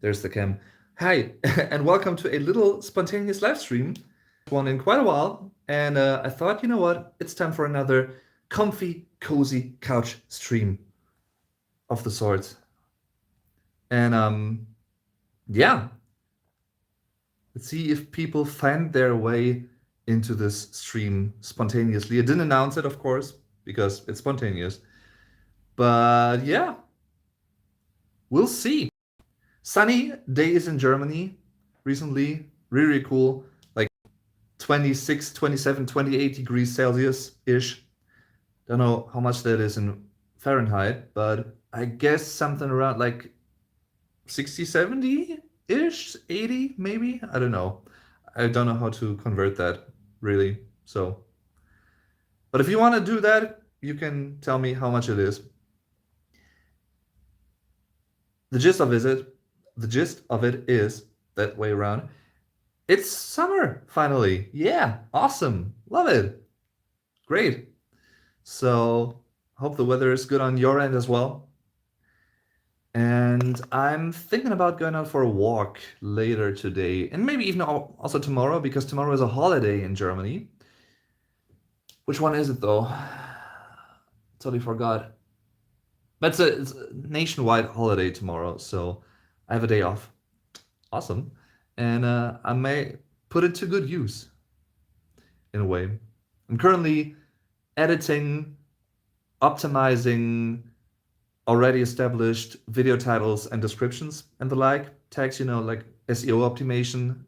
There's the cam. Hi, and welcome to a little spontaneous live stream. One in quite a while, and I thought, you know what? It's time for another comfy, cozy couch stream of the sorts. And yeah, let's see if people find their way into this stream spontaneously. I didn't announce it, of course, because it's spontaneous. But yeah, we'll see. Sunny days in Germany recently, really cool. Like 26, 27, 28 degrees Celsius ish. Don't know how much that is in Fahrenheit, but I guess something around like 60, 70 ish, 80 maybe. I don't know. I don't know how to convert that really. So, but if you want to do that, you can tell me how much it is. The gist of it is that way around. It's summer finally. Yeah, awesome. Love it. Great. So, hope the weather is good on your end as well. And I'm thinking about going out for a walk later today, and maybe even also tomorrow, because tomorrow is a holiday in Germany. Which one is it though? Totally forgot. But it's a nationwide holiday tomorrow, so I have a day off. Awesome. And I may put it to good use in a way. I'm currently editing, optimizing already established video titles and descriptions and the like, tags, like SEO optimization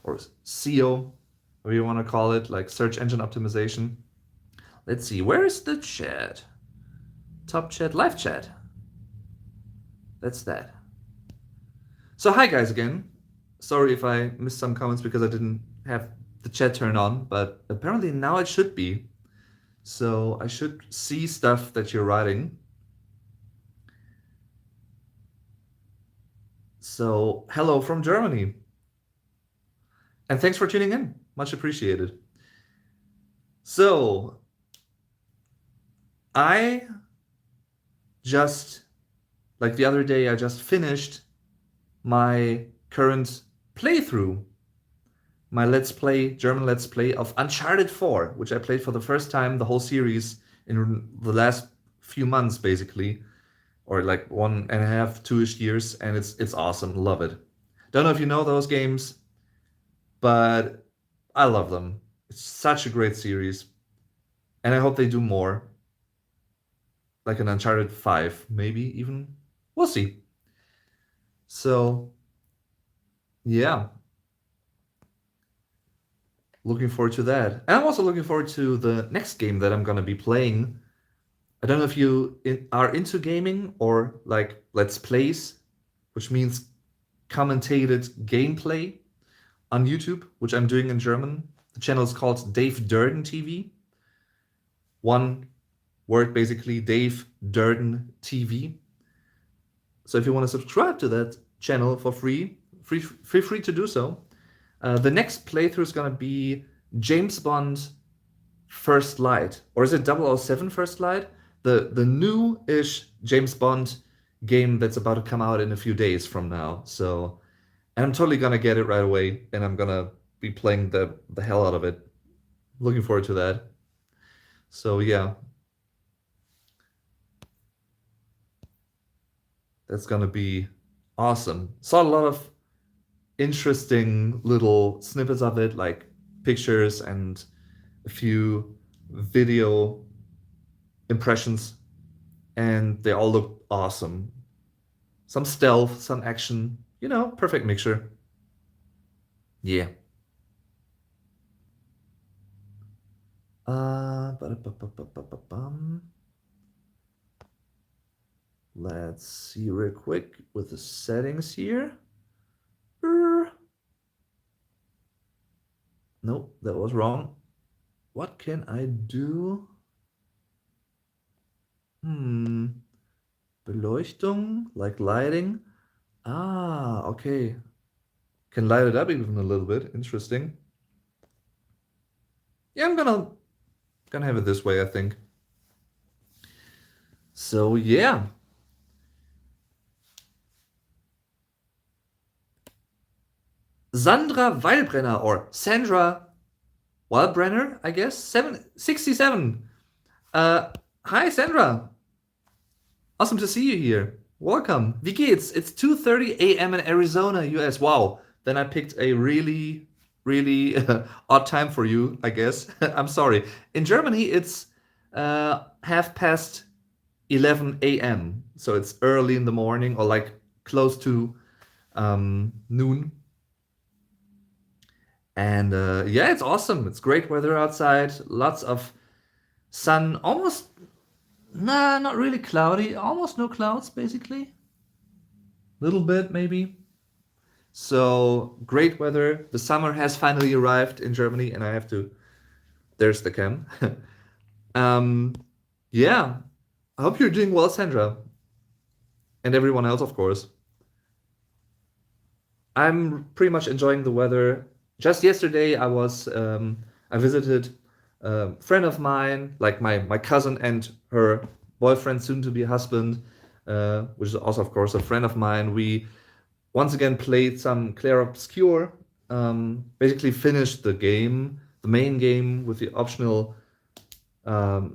or SEO, whatever you want to call it, like search engine optimization. Let's see, where is the chat? Top chat, live chat. That's that. So hi guys again. Sorry if I missed some comments because I didn't have the chat turned on, but apparently now it should be. So I should see stuff that you're writing. So hello from Germany. And thanks for tuning in. Much appreciated. So I just, like the other day, I just finished my current playthrough, my German Let's Play of Uncharted 4, which I played for the first time, the whole series, in the last few months, basically, or like 1.5, 2-ish years, and it's awesome. Love it. Don't know if you know those games, but I love them. It's such a great series, and I hope they do more, like an Uncharted 5, maybe even. We'll see. So, yeah, looking forward to that. And I'm also looking forward to the next game that I'm gonna be playing. I don't know if you are into gaming or like Let's Plays, which means commentated gameplay on YouTube, which I'm doing in German. The channel is called Dave Durden TV. One word basically, Dave Durden TV. So if you want to subscribe to that channel for free, feel free to do so. The next playthrough is going to be James Bond First Light, or is it 007 First Light? The new-ish James Bond game that's about to come out in a few days from now. So, and I'm totally gonna get it right away, and I'm gonna be playing the hell out of it. Looking forward to that. So yeah, that's gonna be awesome. Saw a lot of interesting little snippets of it, like pictures and a few video impressions, and they all look awesome. Some stealth, some action, perfect mixture. Yeah. Ba-da-ba-ba-ba-ba-bum. Let's see real quick with the settings here. Nope, that was wrong. What can I do? Beleuchtung, like lighting. Ah, okay. Can light it up even a little bit. Interesting. Yeah, I'm gonna have it this way, I think. So yeah. Sandra Weilbrenner or Sandra Weilbrenner, I guess. 767. Hi Sandra. Awesome to see you here. Welcome. Wie geht's? It's 2:30 a.m. in Arizona, US. Wow. Then I picked a really odd time for you, I guess. I'm sorry. In Germany, it's half past 11 a.m. So it's early in the morning or like close to noon. And yeah, it's awesome. It's great weather outside. Lots of sun. Almost, nah, not really cloudy. Almost no clouds, basically. Little bit, maybe. So great weather. The summer has finally arrived in Germany, and I have to. There's the cam. um, yeah. I hope you're doing well, Sandra, and everyone else, of course. I'm pretty much enjoying the weather. Just yesterday, I visited a friend of mine, like my cousin and her boyfriend, soon to be husband, which is also, of course, a friend of mine. We once again played some Clair Obscur, basically finished the game, the main game with the optional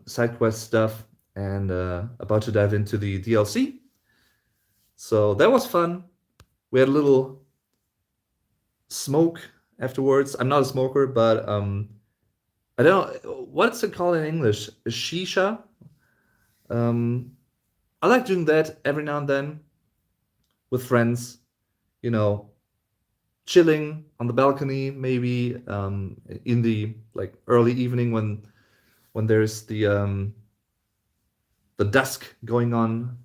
side quest stuff, and about to dive into the DLC. So that was fun. We had a little smoke afterwards. I'm not a smoker, but I don't know what's it called in English. Shisha. Um, I like doing that every now and then with friends. You know, chilling on the balcony, maybe in the like early evening when there's the dusk going on,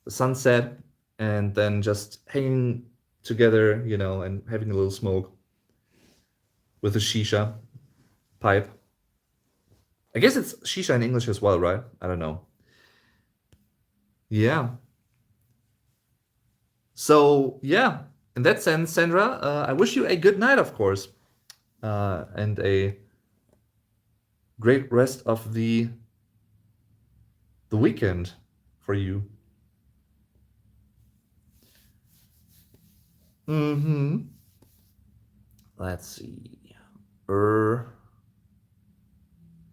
the sunset, and then just hanging together, and having a little smoke with a shisha pipe. I guess it's shisha in English as well, right? I don't know. Yeah. So, yeah, in that sense, Sandra, I wish you a good night, of course, and a great rest of the weekend for you. Mm-hmm. Let's see. Er.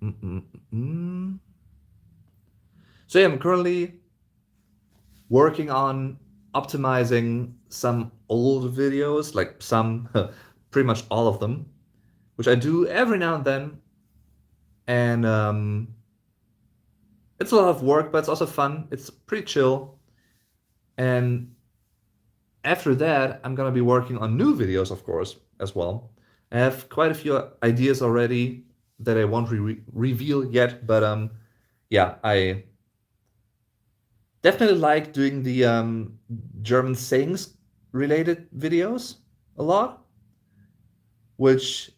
Mm-mm-mm. So yeah, I'm currently working on optimizing some old videos, like some, pretty much all of them, which I do every now and then. And it's a lot of work, but it's also fun. It's pretty chill. And after that, I'm gonna be working on new videos, of course, as well. I have quite a few ideas already that I won't reveal yet, but yeah, I definitely like doing the German sayings related videos a lot, which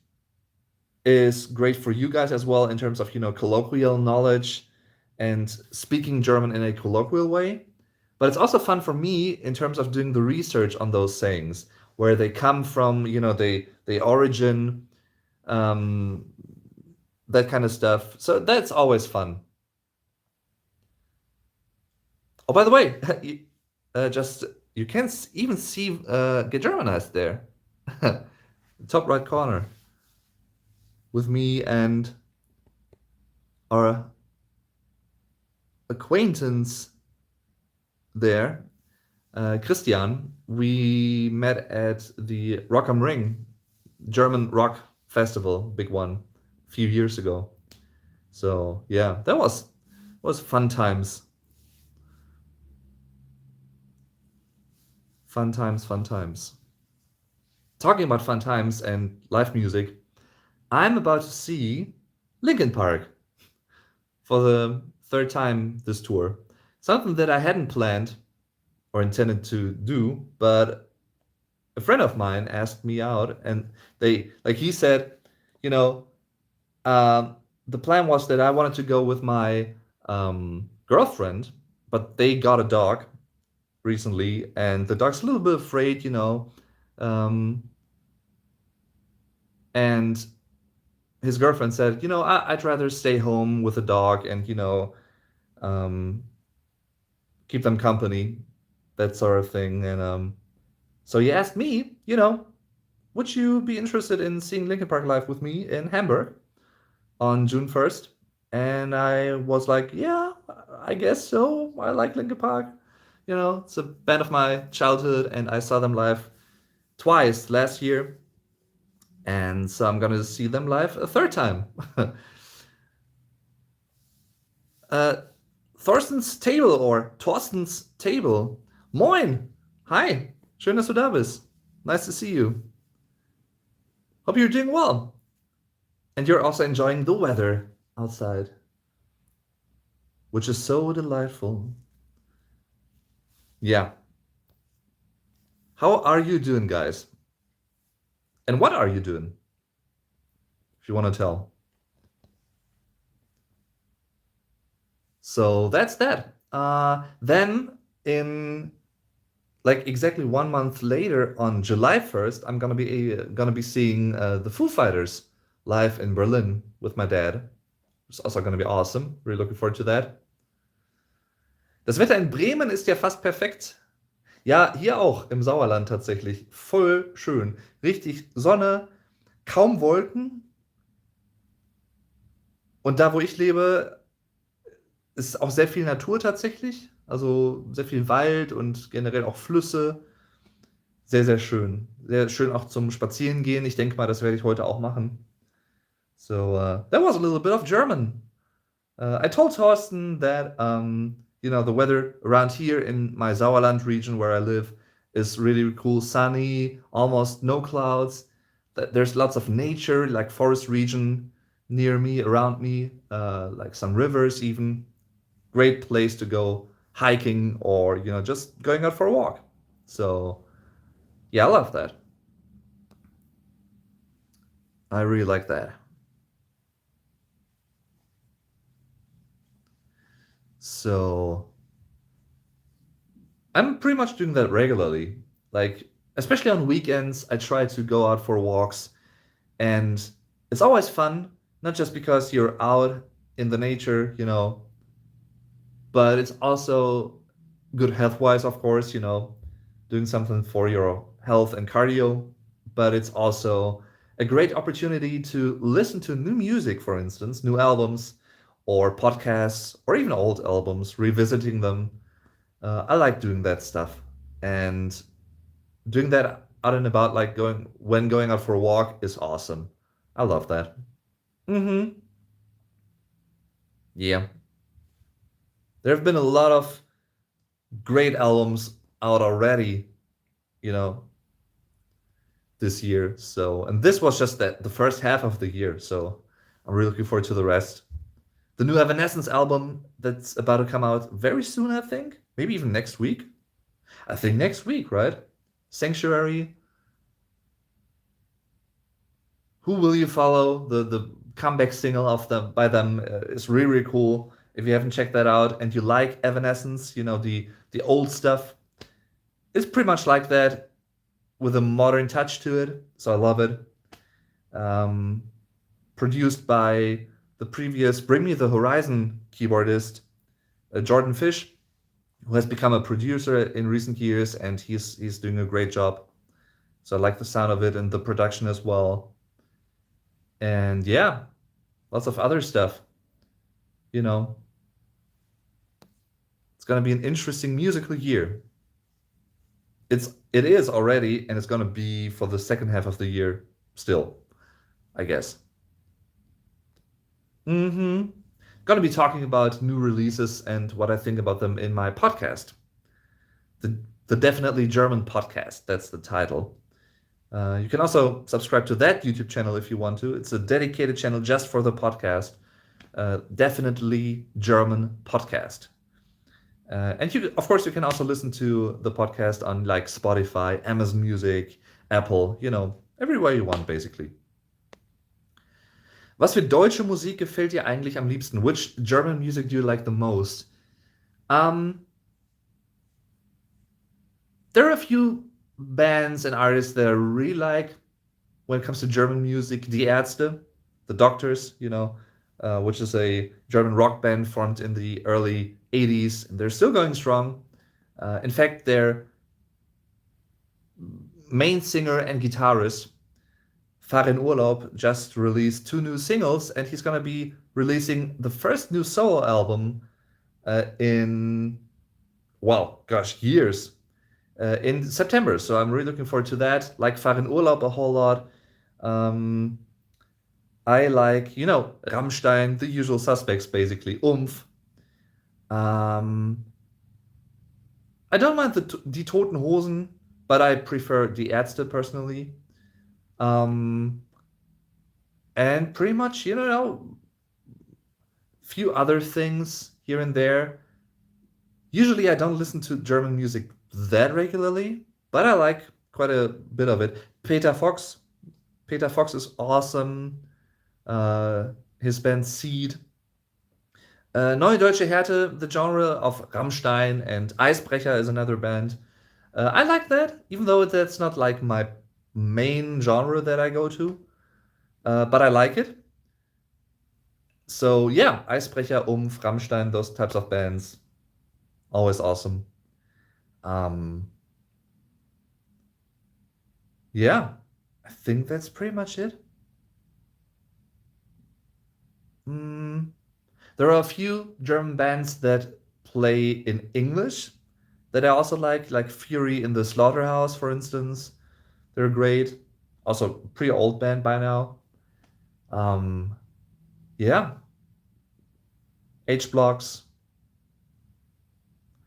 is great for you guys as well in terms of, colloquial knowledge and speaking German in a colloquial way. But it's also fun for me in terms of doing the research on those sayings, where they come from, the origin, um, that kind of stuff. So that's always fun. Oh, by the way, just you can even see Get Germanized there, top right corner, with me and our acquaintance there, Christian. We met at the Rock am Ring German rock festival, big one, a few years ago. So yeah, that was fun times, fun times, fun times. Talking about fun times and live music, I'm about to see Linkin Park for the third time this tour. Something that I hadn't planned or intended to do, but a friend of mine asked me out, and he said, you know, um, the plan was that I wanted to go with my girlfriend, but they got a dog recently, and the dog's a little bit afraid, um, and his girlfriend said, I'd rather stay home with the dog and, um, keep them company, that sort of thing. And so he asked me, would you be interested in seeing Linkin Park live with me in Hamburg on June 1st? And I was like, yeah, I guess so. I like Linkin Park. It's a band of my childhood, and I saw them live twice last year. And so I'm gonna see them live a third time. uh, Thorsten's Table. Moin! Hi! Schön, dass du da bist. Nice to see you. Hope you're doing well. And you're also enjoying the weather outside, which is so delightful. Yeah. How are you doing, guys? And what are you doing? If you want to tell. So that's that. Then in like exactly 1 month later, on July 1st, I'm gonna be seeing the Foo Fighters live in Berlin with my dad. It's also gonna be awesome. Really looking forward to that. Das Wetter in Bremen ist ja fast perfekt. Ja, hier auch im Sauerland tatsächlich. Voll schön. Richtig Sonne, kaum Wolken. Und da, wo ich lebe, ist auch sehr viel Natur tatsächlich. Also sehr viel Wald und generell auch Flüsse. Sehr, sehr schön. Sehr schön auch zum Spazierengehen. Ich denke mal, das werde ich heute auch machen. So, that was a little bit of German. I told Thorsten that, the weather around here in my Sauerland region where I live is really cool, sunny, almost no clouds. There's lots of nature, like forest region near me, around me, like some rivers even. Great place to go hiking or, just going out for a walk. So, yeah, I love that. I really like that. So, I'm pretty much doing that regularly. Like, especially on weekends, I try to go out for walks, and it's always fun, not just because you're out in the nature, but it's also good health-wise, of course, doing something for your health and cardio, but it's also a great opportunity to listen to new music, for instance, new albums or podcasts or even old albums, revisiting them. I like doing that stuff, and doing that out and about, like going out for a walk, is awesome. I love that. Mm-hmm. Yeah, there have been a lot of great albums out already, you know, this year. So, and this was just the first half of the year. So, I'm really looking forward to the rest. The new Evanescence album that's about to come out very soon, I think. Maybe even next week. I think next week, right? Sanctuary. Who Will You Follow? The comeback single of them by them is really, really cool. If you haven't checked that out and you like Evanescence, the old stuff, it's pretty much like that with a modern touch to it. So I love it. Um, Produced by the previous Bring Me the Horizon keyboardist, Jordan Fish, who has become a producer in recent years, and he's doing a great job. So I like the sound of it and the production as well. And yeah, lots of other stuff. You know, it's gonna be an interesting musical year. It is already, and it's gonna be for the second half of the year still, I guess. Mm-hmm. Gonna be talking about new releases and what I think about them in my podcast. The Definitely German podcast. That's the title. You can also subscribe to that YouTube channel if you want to. It's a dedicated channel just for the podcast. Definitely German podcast. And of course, you can also listen to the podcast on like Spotify, Amazon Music, Apple, everywhere you want, basically. Was für deutsche Musik gefällt dir eigentlich am liebsten? Which German music do you like the most? Um, there are a few bands and artists that I really like when it comes to German music. Die Ärzte, the Doctors, which is a German rock band formed in the early 80s, and they're still going strong. In fact, their main singer and guitarist Fahr in Urlaub just released 2 new singles, and he's gonna be releasing the first new solo album in, well, gosh, years, in September. So I'm really looking forward to that. Like Fahr in Urlaub a whole lot. I like, Rammstein, the usual suspects, basically. Um, I don't mind Die Toten Hosen, but I prefer Die Ärzte personally. And pretty much, few other things here and there. Usually I don't listen to German music that regularly, but I like quite a bit of it. Peter Fox. Peter Fox is awesome. His band Seed. Neue Deutsche Härte, the genre of Rammstein, and Eisbrecher is another band. I like that, even though that's not like my main genre that I go to, but I like it. So yeah, Eisbrecher, Rammstein, those types of bands, always awesome. Yeah, I think that's pretty much it. Mm, there are a few German bands that play in English that I also like Fury in the Slaughterhouse, for instance. They're great. Also, pretty old band by now. Um, yeah, H Blocks,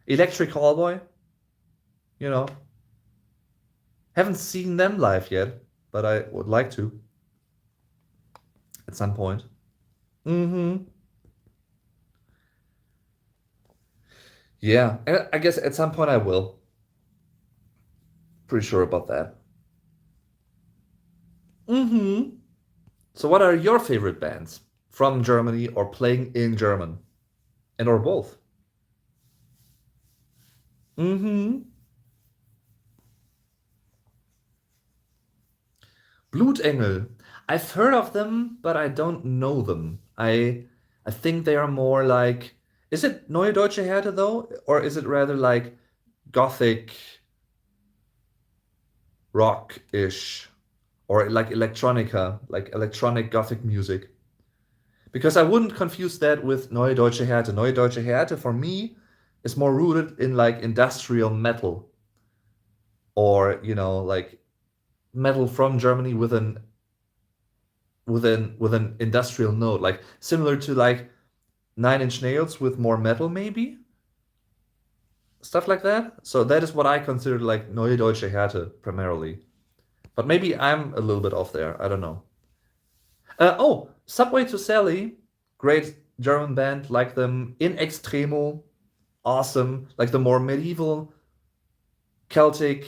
Electric Callboy. You know, haven't seen them live yet, but I would like to at some point. Mm-hmm. Yeah, and I guess at some point I will. Pretty sure about that. Mm-hmm. So, what are your favorite bands from Germany or playing in German, and or both? Mm-hmm. Blutengel. I've heard of them, but I don't know them. I think they are more like. Is it Neue Deutsche Härte though, or is it rather like gothic rock-ish, or like electronica, like electronic gothic music? Because I wouldn't confuse that with Neue Deutsche Härte. Neue Deutsche Härte for me is more rooted in like industrial metal, or like metal from Germany with an industrial note, like similar to like Nine Inch Nails with more metal, maybe stuff like that. So that is what I consider like Neue Deutsche Härte primarily. But maybe I'm a little bit off there. I don't know. Oh, Subway to Sally, great German band. Like them. In Extremo, awesome. Like the more medieval Celtic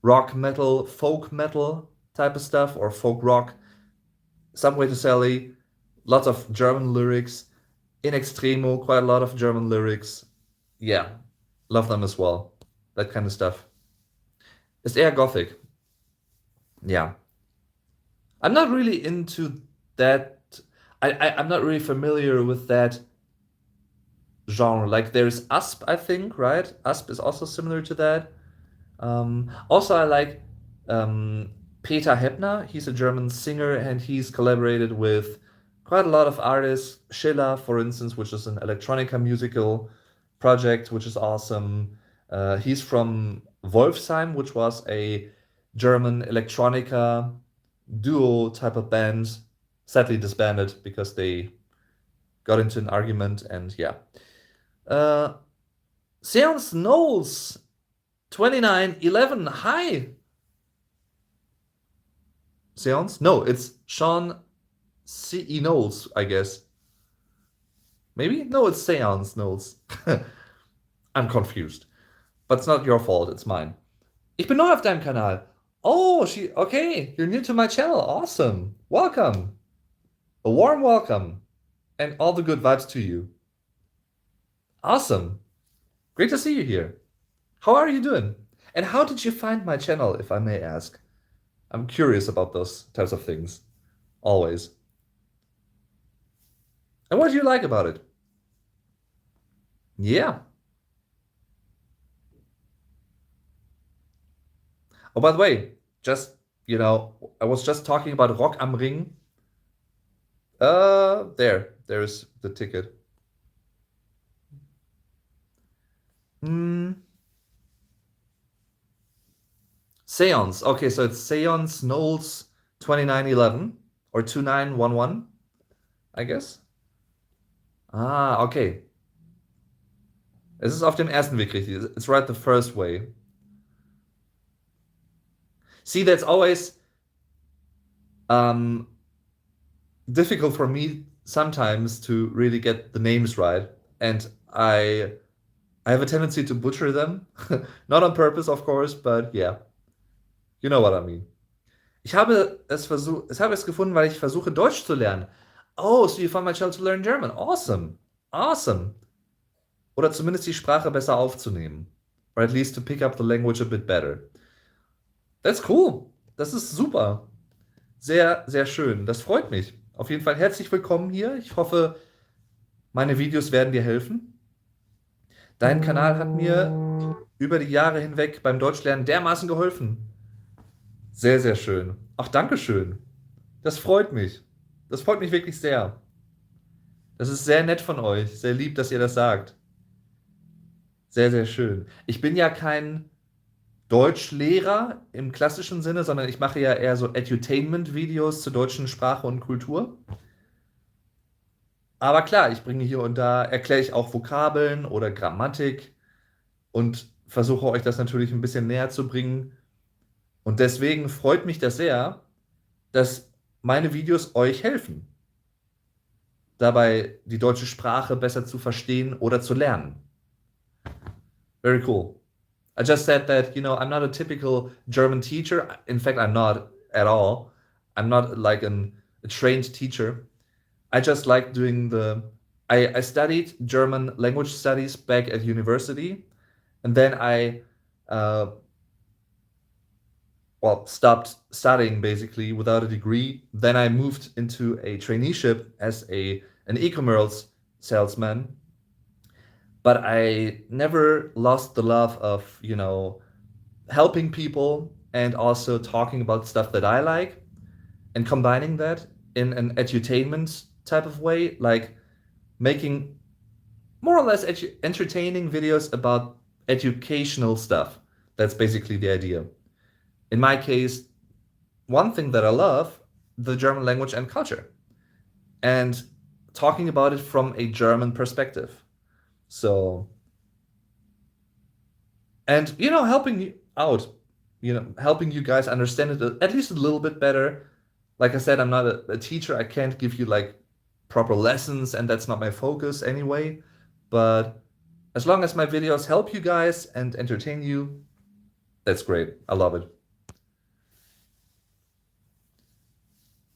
rock metal, folk metal type of stuff, or folk rock. Subway to Sally, lots of German lyrics. In Extremo, quite a lot of German lyrics. Yeah, love them as well. That kind of stuff. It's eher gothic. Yeah. I'm not really into that. I'm not really familiar with that genre. Like there's Asp, I think, right? Asp is also similar to that. Also, I like Peter Heppner. He's a German singer, and he's collaborated with quite a lot of artists. Schiller, for instance, which is an electronica musical project, which is awesome. He's from Wolfsheim, which was a German electronica duo type of band, sadly disbanded because they got into an argument, and yeah. Uh, Seance Knowles 2911. Hi. Seance? No, it's Sean C. Knowles, I guess. Maybe? No, it's Seance Knowles. I'm confused. But it's not your fault, it's mine. Ich bin neu auf deinem Kanal. Oh, okay, you're new to my channel. Awesome. Welcome. A warm welcome. And all the good vibes to you. Awesome. Great to see you here. How are you doing? And how did you find my channel, if I may ask? I'm curious about those types of things. Always. And what do you like about it? Yeah. Oh, by the way, just I was just talking about Rock am Ring. There's the ticket. Hmm. Seance. Okay, so it's Seance Knowles 2911 or 2911, I guess. Ah, okay. Es ist auf dem ersten Weg richtig. It's right the first way. See, that's always um, difficult for me sometimes to really get the names right. And I have a tendency to butcher them. Not on purpose, of course, but yeah, you know what I mean. Ich habe es gefunden, weil ich versuche, Deutsch zu lernen. Oh, so you found my child to learn German. Awesome. Awesome. Oder zumindest die Sprache besser aufzunehmen. Or at least to pick up the language a bit better. That's cool. Das ist super. Sehr, sehr schön. Das freut mich. Auf jeden Fall herzlich willkommen hier. Ich hoffe, meine Videos werden dir helfen. Dein Kanal hat mir über die Jahre hinweg beim Deutschlernen dermaßen geholfen. Sehr, sehr schön. Ach, danke schön. Das freut mich. Das freut mich wirklich sehr. Das ist sehr nett von euch. Sehr lieb, dass ihr das sagt. Sehr, sehr schön. Ich bin ja kein Deutschlehrer im klassischen Sinne, sondern ich mache ja eher so Edutainment-Videos zur deutschen Sprache und Kultur. Aber klar, ich bringe hier und da, erkläre ich auch Vokabeln oder Grammatik und versuche euch das natürlich ein bisschen näher zu bringen. Und deswegen freut mich das sehr, dass meine Videos euch helfen, dabei die deutsche Sprache besser zu verstehen oder zu lernen. Very cool. I just said that, I'm not a typical German teacher. In fact, I'm not at all. I'm not like a trained teacher. I just like doing I studied German language studies back at university, and then I stopped studying basically without a degree. Then I moved into a traineeship as an e-commerce salesman. But I never lost the love of, helping people and also talking about stuff that I like and combining that in an edutainment type of way, like making more or less entertaining videos about educational stuff. That's basically the idea. In my case, one thing that I love, the German language and culture, and talking about it from a German perspective. So, and helping you out, helping you guys understand it at least a little bit better. Like I said, I'm not a teacher. I can't give you like proper lessons, and that's not my focus anyway. But as long as my videos help you guys and entertain you, that's great. I love it.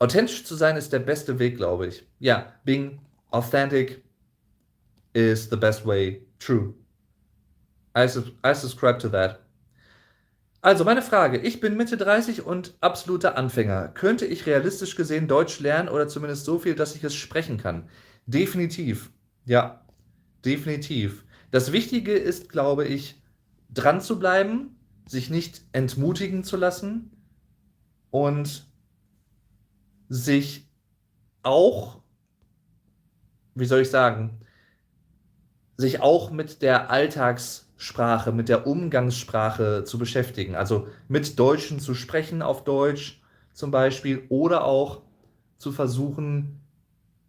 Authentisch zu sein ist der beste Weg, glaube ich. Yeah, being authentic is the best way. True. I subscribe to that. Also meine Frage, ich bin Mitte 30 und absoluter Anfänger. Könnte ich realistisch gesehen Deutsch lernen oder zumindest so viel, dass ich es sprechen kann? Definitiv. Ja, definitiv. Das Wichtige ist, glaube ich, dran zu bleiben, sich nicht entmutigen zu lassen und sich auch, wie soll ich sagen, sich auch mit der Alltagssprache, mit der Umgangssprache zu beschäftigen. Also mit Deutschen zu sprechen auf Deutsch zum Beispiel oder auch zu versuchen,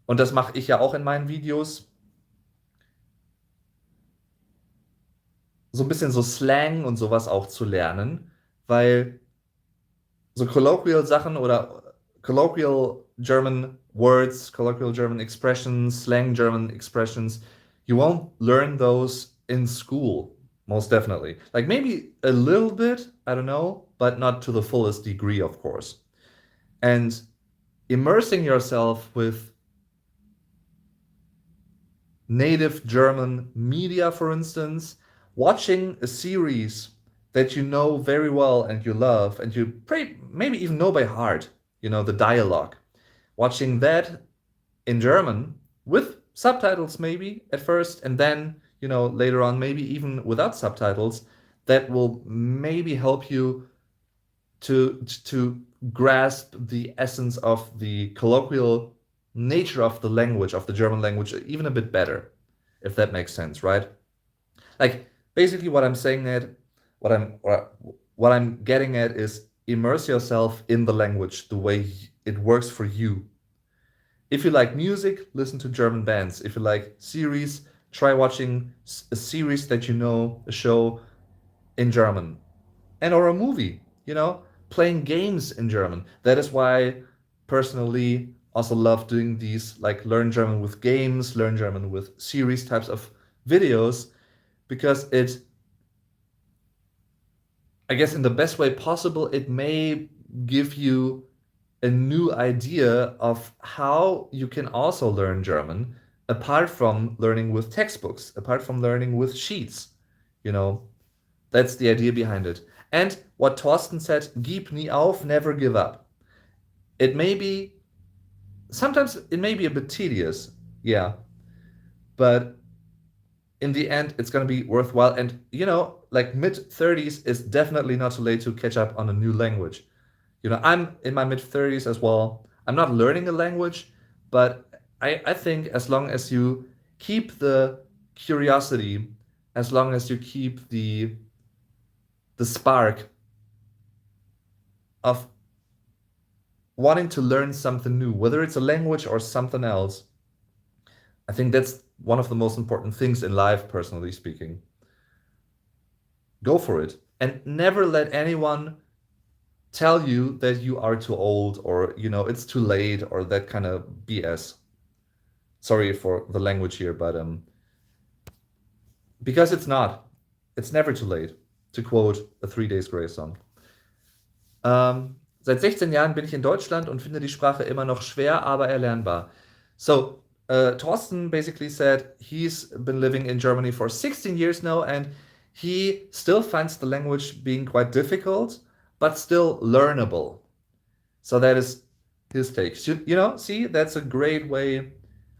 und das mache ich ja auch in meinen Videos, so ein bisschen so Slang und sowas auch zu lernen, weil so colloquial Sachen oder colloquial German words, colloquial German expressions, slang German expressions, you won't learn those in school, most definitely. Like maybe a little bit, I don't know, but not to the fullest degree, of course. And immersing yourself with native German media, for instance, watching a series that you know very well and you love, and you maybe even know by heart, the dialogue. Watching that in German with subtitles maybe at first, and then, later on, maybe even without subtitles, that will maybe help you to grasp the essence of the colloquial nature of the language, of the German language, even a bit better, if that makes sense, right? Like basically what I'm saying at what I'm getting at is immerse yourself in the language the way it works for you. If you like music, listen to German bands. If you like series, try watching a series that you know, a show in German. And or a movie, playing games in German. That is why personally also love doing these like learn German with games, learn German with series types of videos, because I guess in the best way possible, it may give you a new idea of how you can also learn German apart from learning with textbooks, apart from learning with sheets. You know, that's the idea behind it. And what Thorsten said, gib nie auf, never give up. It may be, sometimes it may be a bit tedious, yeah, but in the end, it's going to be worthwhile. And, like mid-30s is definitely not too late to catch up on a new language. I'm in my mid-30s as well. I'm not learning a language, but I think as long as you keep the curiosity, as long as you keep the spark of wanting to learn something new, whether it's a language or something else, I think that's one of the most important things in life, personally speaking. Go for it. And never let anyone tell you that you are too old or, it's too late or that kind of BS. Sorry for the language here, but because it's not. It's never too late, to quote a 3 Days Grace song. Seit 16 Jahren bin ich in Deutschland und finde die Sprache immer noch schwer, aber erlernbar. So, Thorsten basically said he's been living in Germany for 16 years now, and he still finds the language being quite difficult, but still learnable. So that is his take. See, that's a great way.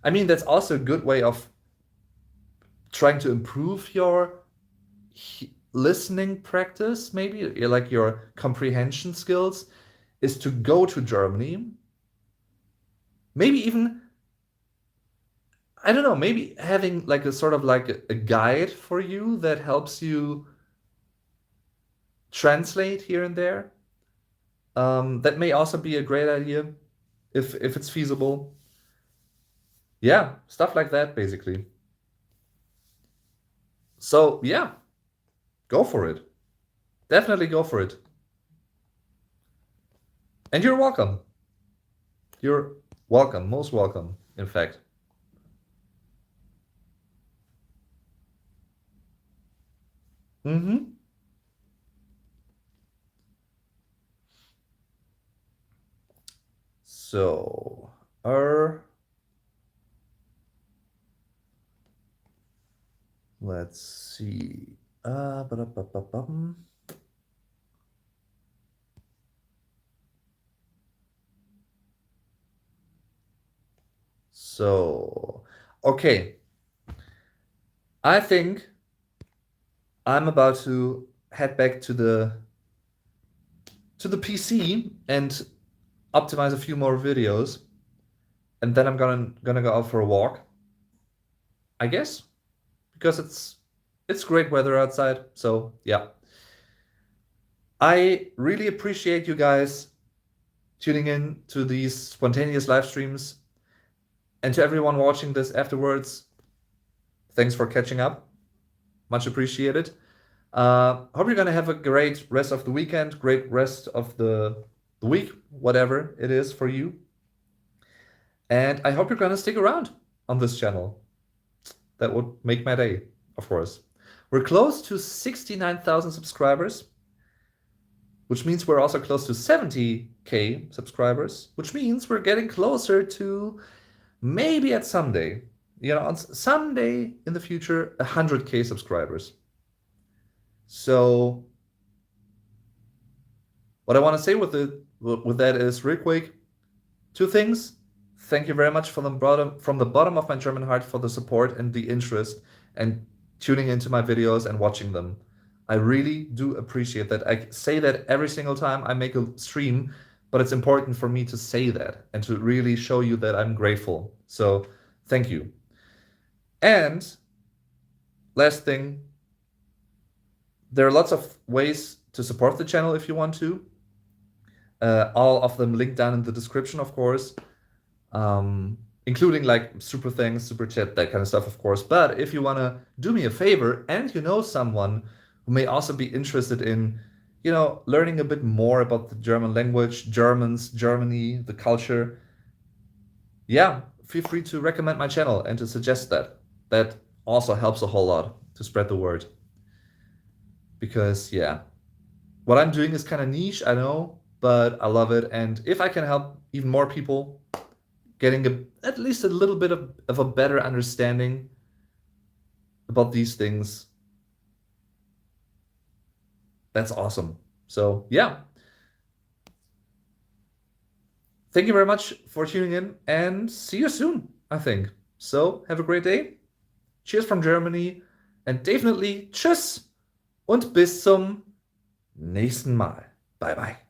I mean, that's also a good way of trying to improve your listening practice, maybe like your comprehension skills, is to go to Germany. Maybe even, I don't know, maybe having like a sort of like a guide for you that helps you translate here and there. That may also be a great idea if it's feasible. Yeah, stuff like that, basically. So, yeah, go for it. Definitely go for it. And you're welcome. You're welcome, most welcome, in fact. Mm-hmm. So, let's see. Ba-da-ba-ba-bum. So, okay. I think I'm about to head back to the PC and optimize a few more videos, and then I'm gonna go out for a walk, I guess, because it's great weather outside. So yeah, I really appreciate you guys tuning in to these spontaneous live streams, and to everyone watching this afterwards, thanks for catching up. Much appreciated. Hope you're gonna have a great rest of the weekend, great rest of the week, whatever it is for you. And I hope you're gonna stick around on this channel. That would make my day, of course. We're close to 69,000 subscribers, which means we're also close to 70K subscribers, which means we're getting closer to maybe at someday, on someday in the future, 100K subscribers. So what I want to say with that is real quick, two things. Thank you very much from the bottom of my German heart for the support and the interest and tuning into my videos and watching them. I really do appreciate that. I say that every single time I make a stream, but it's important for me to say that and to really show you that I'm grateful. So thank you. And last thing, there are lots of ways to support the channel if you want to. All of them linked down in the description, of course, including like super thanks, super chat, that kind of stuff, of course. But if you want to do me a favor and you know someone who may also be interested in, learning a bit more about the German language, Germans, Germany, the culture, yeah, feel free to recommend my channel and to suggest that. That also helps a whole lot to spread the word. Because, yeah, what I'm doing is kind of niche, I know, but I love it. And if I can help even more people getting at least a little bit of a better understanding about these things, that's awesome. So, yeah. Thank you very much for tuning in and see you soon, I think. So, have a great day. Cheers from Germany and definitely tschüss und bis zum nächsten Mal. Bye bye.